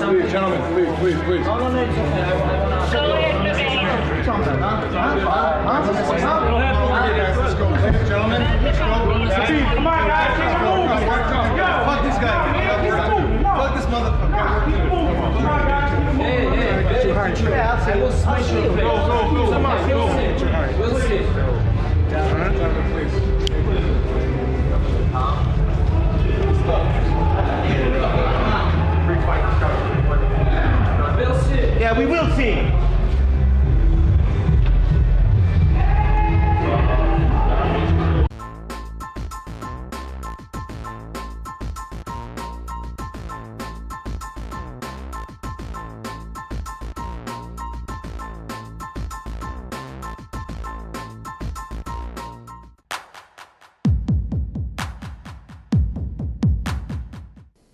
Please, gentlemen, please. No, it's okay. I want to Let's go, ladies and gentlemen. Let's go. Come on, guys. Fuck this guy. Fuck this motherfucker. Come on, guys. Hey. I will smash your face. Go. We'll see. Yeah, we will see.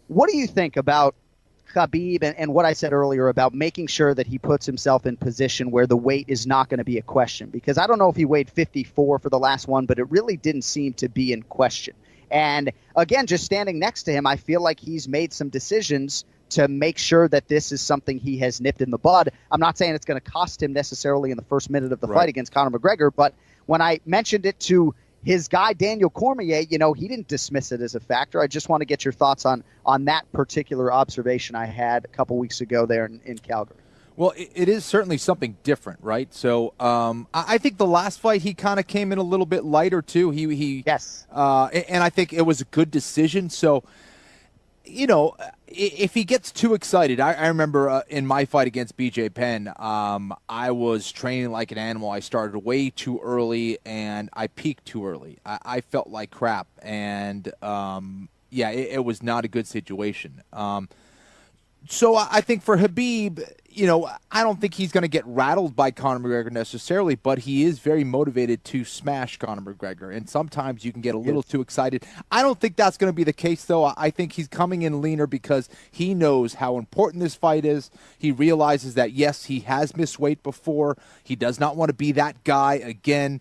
What do you think about Khabib and what I said earlier about making sure that he puts himself in position where the weight is not going to be a question? Because I don't know if he weighed 54 for the last one, but it really didn't seem to be in question. And again, just standing next to him, I feel like he's made some decisions to make sure that this is something he has nipped in the bud. I'm not saying it's going to cost him necessarily in the first minute of the fight against Conor McGregor, but when I mentioned it to his guy, Daniel Cormier, you know, he didn't dismiss it as a factor. I just want to get your thoughts on that particular observation I had a couple weeks ago there in Calgary. Well, it is certainly something different, right? So I think the last fight he kind of came in a little bit lighter too. Yes. And I think it was a good decision. So, you know, if he gets too excited, I remember in my fight against BJ Penn, I was training like an animal. I started way too early and I peaked too early. I felt like crap, and yeah, it was not a good situation. So I think for Khabib, you know, I don't think he's going to get rattled by Conor McGregor necessarily, but he is very motivated to smash Conor McGregor, and sometimes you can get a little too excited. I don't think that's going to be the case, though. I think he's coming in leaner because he knows how important this fight is. He realizes that, yes, he has missed weight before. He does not want to be that guy again,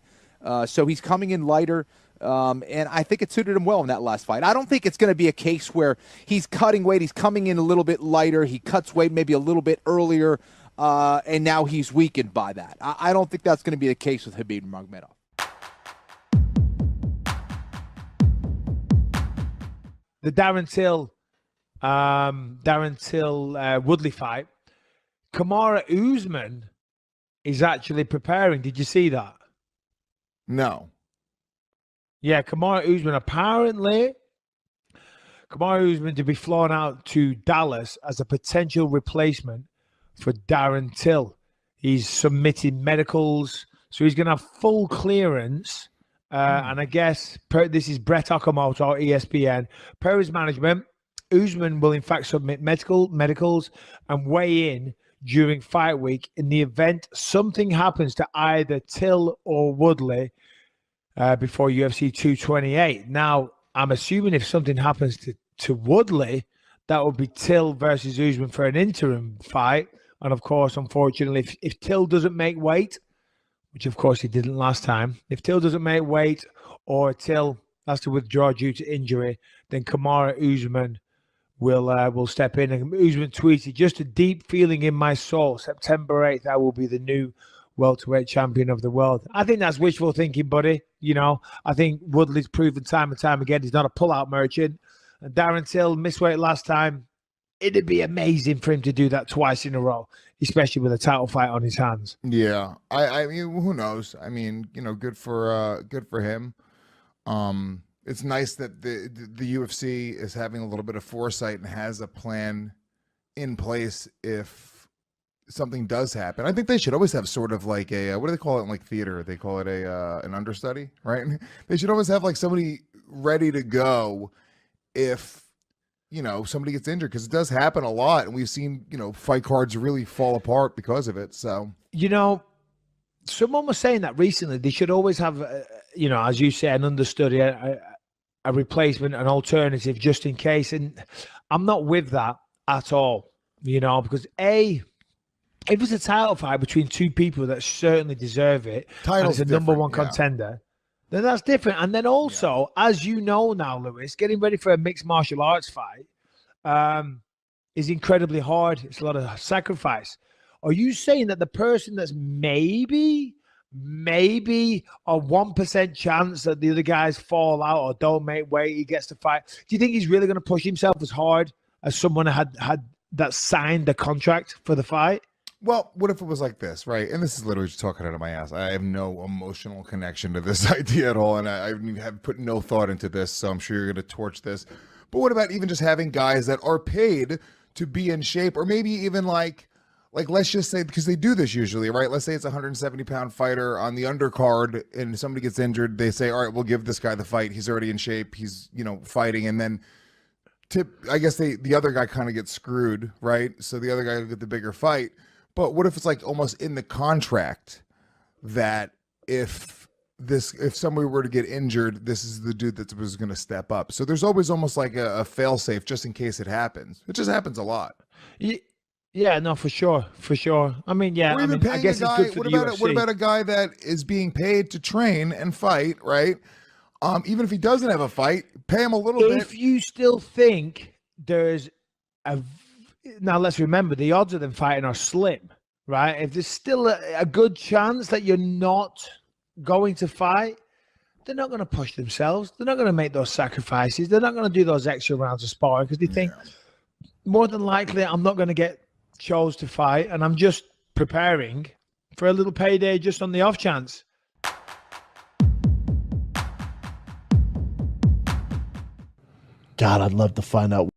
so he's coming in lighter. And I think it suited him well in that last fight. I don't think it's going to be a case where he's cutting weight, he's coming in a little bit lighter, he cuts weight maybe a little bit earlier, and now he's weakened by that. I don't think that's going to be the case with Khabib Nurmagomedov. The Darren Till Woodley fight. Kamaru Usman is actually preparing. Did you see that? No. Yeah, Kamaru Usman, apparently, Kamaru Usman to be flown out to Dallas as a potential replacement for Darren Till. He's submitted medicals, so he's going to have full clearance. And I guess, this is Brett Okamoto, ESPN. Per his management, Usman will in fact submit medicals and weigh in during fight week in the event something happens to either Till or Woodley before UFC 228. Now, I'm assuming if something happens to Woodley, that would be Till versus Usman for an interim fight. And of course, unfortunately, if Till doesn't make weight, which of course he didn't last time, if Till doesn't make weight or Till has to withdraw due to injury, then Kamaru Usman will step in. And Usman tweeted, "Just a deep feeling in my soul. September 8th, I will be the new welterweight champion of the world." I think that's wishful thinking, buddy. You know, I think Woodley's proven time and time again he's not a pull-out merchant. And Darren Till missed weight last time. It'd be amazing for him to do that twice in a row, especially with a title fight on his hands. Yeah, I mean, who knows? I mean, you know, good for him. It's nice that the UFC is having a little bit of foresight and has a plan in place if something does happen. I think they should always have sort of like a what do they call it in like theater? They call it an understudy, right? They should always have like somebody ready to go if, you know, somebody gets injured, because it does happen a lot, and we've seen, you know, fight cards really fall apart because of it. So, you know, someone was saying that recently they should always have, you know, as you say, an understudy, a replacement, an alternative, just in case. And I'm not with that at all, you know, because if it's a title fight between two people that certainly deserve it, and it's a number one contender, then that's different. And then also, as you know now, Lewis, getting ready for a mixed martial arts fight, is incredibly hard. It's a lot of sacrifice. Are you saying that the person that's maybe a 1% chance that the other guys fall out or don't make weight, he gets to fight, do you think he's really going to push himself as hard as someone had that signed the contract for the fight? Well, what if it was like this, right? And this is literally just talking out of my ass. I have no emotional connection to this idea at all, and I have put no thought into this, so I'm sure you're going to torch this. But what about even just having guys that are paid to be in shape, or maybe even like let's just say, because they do this usually, right? Let's say it's a 170-pound fighter on the undercard and somebody gets injured. They say, all right, we'll give this guy the fight. He's already in shape. He's, fighting. And then I guess the other guy kind of gets screwed, right? So the other guy will get the bigger fight. But what if it's like almost in the contract that if somebody were to get injured, this is the dude that was going to step up. So there's always almost like a fail-safe just in case it happens. It just happens a lot. Yeah, no, for sure. I mean, yeah, Or even I guess it's good for the UFC. What about a guy that is being paid to train and fight, right? Even if he doesn't have a fight, pay him a little bit. If you still think there's now let's remember the odds of them fighting are slim, right? If there's still a good chance that you're not going to fight, they're not going to push themselves. They're not going to make those sacrifices. They're not going to do those extra rounds of sparring because they think more than likely I'm not going to get chose to fight, and I'm just preparing for a little payday just on the off chance. God, I'd love to find out